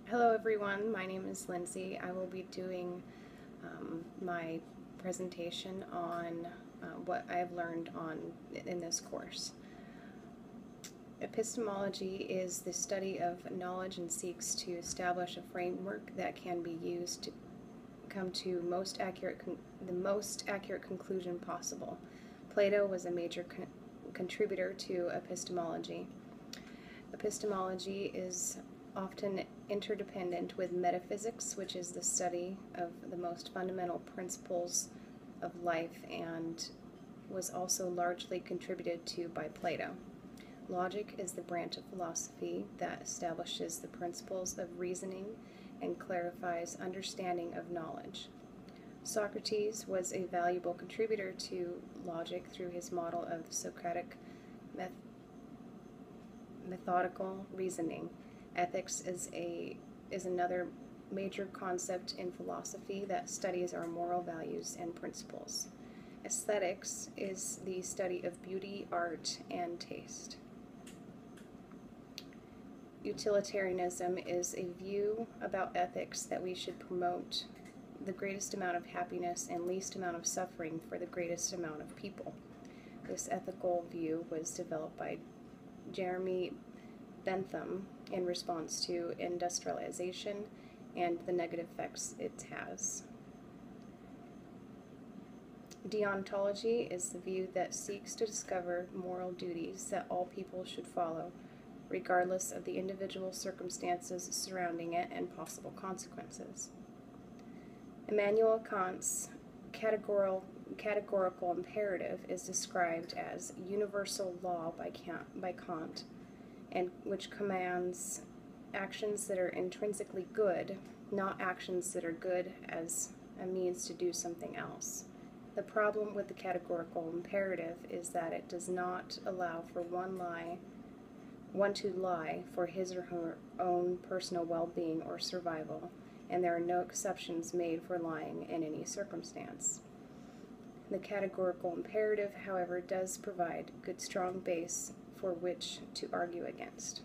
Hello everyone, my name is Lindsay. I will be doing my presentation on what I have learned in this course. Epistemology is the study of knowledge and seeks to establish a framework that can be used to come to the most accurate conclusion possible. Plato was a major contributor to epistemology. Epistemology is often interdependent with metaphysics, which is the study of the most fundamental principles of life and was also largely contributed to by Plato. Logic is the branch of philosophy that establishes the principles of reasoning and clarifies understanding of knowledge. Socrates was a valuable contributor to logic through his model of Socratic methodical reasoning. Ethics is another major concept in philosophy that studies our moral values and principles. Aesthetics is the study of beauty, art, and taste. Utilitarianism is a view about ethics that we should promote the greatest amount of happiness and least amount of suffering for the greatest amount of people. This ethical view was developed by Jeremy Bentham in response to industrialization and the negative effects it has. Deontology is the view that seeks to discover moral duties that all people should follow, regardless of the individual circumstances surrounding it and possible consequences. Immanuel Kant's categorical imperative is described as universal law by Kant, and which commands actions that are intrinsically good, not actions that are good as a means to do something else. The problem with the categorical imperative is that it does not allow for one to lie for his or her own personal well-being or survival, and there are no exceptions made for lying in any circumstance. The categorical imperative, however, does provide a good strong base for which to argue against.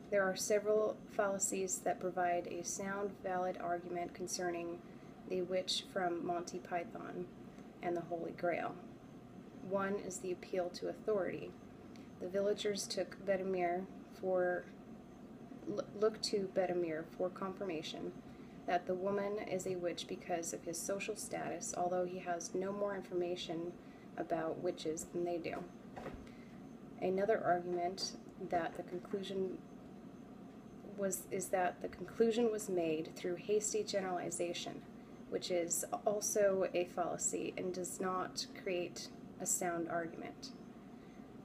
There are several fallacies that provide a sound, valid argument concerning the witch from Monty Python and the Holy Grail. One is the appeal to authority. The villagers look to Bedemere for confirmation that the woman is a witch because of his social status, although he has no more information about witches than they do. Another argument that the conclusion was made through hasty generalization, which is also a fallacy and does not create a sound argument.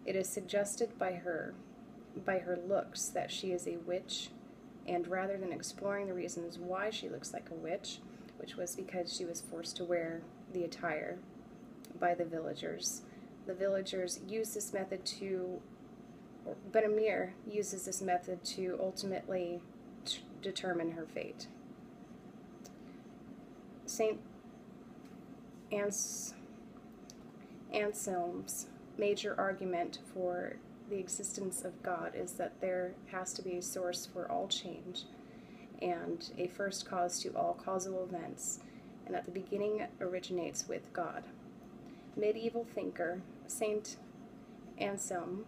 It is suggested by her looks that she is a witch, and rather than exploring the reasons why she looks like a witch, which was because she was forced to wear the attire by the villagers use this method Bedemere uses this method to ultimately determine her fate. St. Anselm's major argument for the existence of God is that there has to be a source for all change and a first cause to all causal events, and that the beginning originates with God. Medieval thinker St. Anselm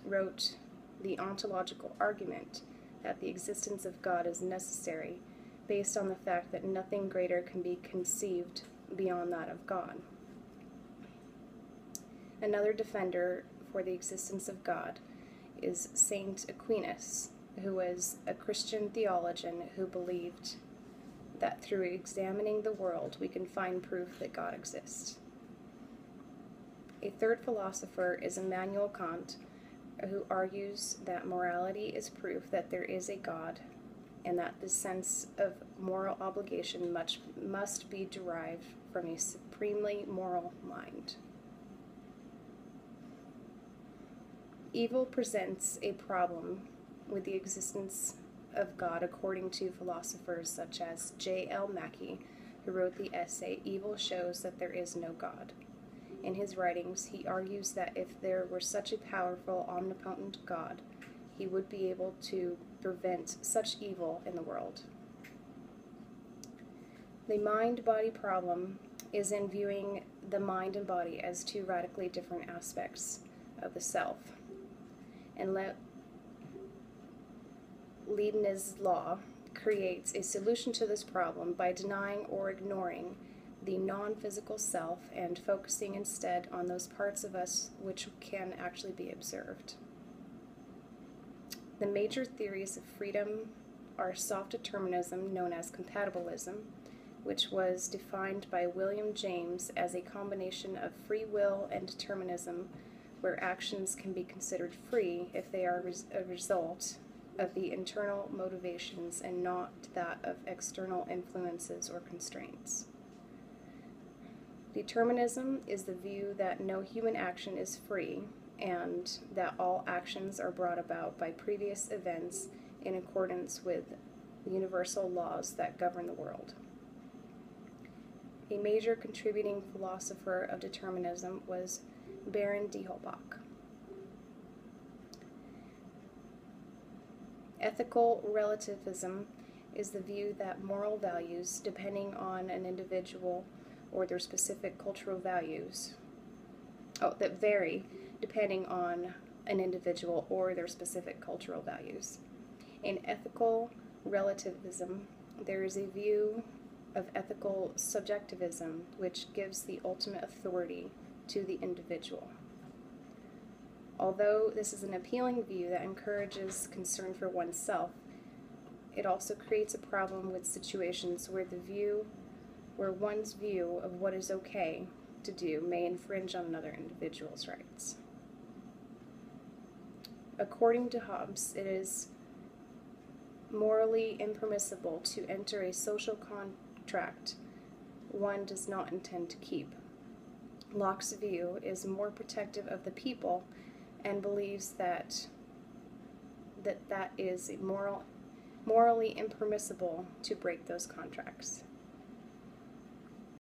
wrote the ontological argument that the existence of God is necessary based on the fact that nothing greater can be conceived beyond that of God. Another defender for the existence of God is St. Aquinas, who was a Christian theologian who believed that through examining the world we can find proof that God exists. A third philosopher is Immanuel Kant, who argues that morality is proof that there is a God, and that the sense of moral obligation must be derived from a supremely moral mind. Evil presents a problem with the existence of God according to philosophers such as J.L. Mackie, who wrote the essay Evil Shows That There Is No God. In his writings, he argues that if there were such a powerful, omnipotent God, he would be able to prevent such evil in the world. The mind-body problem is in viewing the mind and body as two radically different aspects of the self. And Leibniz's law creates a solution to this problem by denying or ignoring the non-physical self and focusing instead on those parts of us which can actually be observed. The major theories of freedom are soft determinism, known as compatibilism, which was defined by William James as a combination of free will and determinism, where actions can be considered free if they are a result of the internal motivations and not that of external influences or constraints. Determinism is the view that no human action is free and that all actions are brought about by previous events in accordance with the universal laws that govern the world. A major contributing philosopher of determinism was Baron de Holbach. Ethical relativism is the view that moral values, depending on an individual or their specific cultural values, that vary depending on an individual or their specific cultural values. In ethical relativism, there is a view of ethical subjectivism, which gives the ultimate authority to the individual. Although this is an appealing view that encourages concern for oneself, it also creates a problem with situations where one's view of what is okay to do may infringe on another individual's rights. According to Hobbes, it is morally impermissible to enter a social contract one does not intend to keep. Locke's view is more protective of the people and believes that is morally impermissible to break those contracts.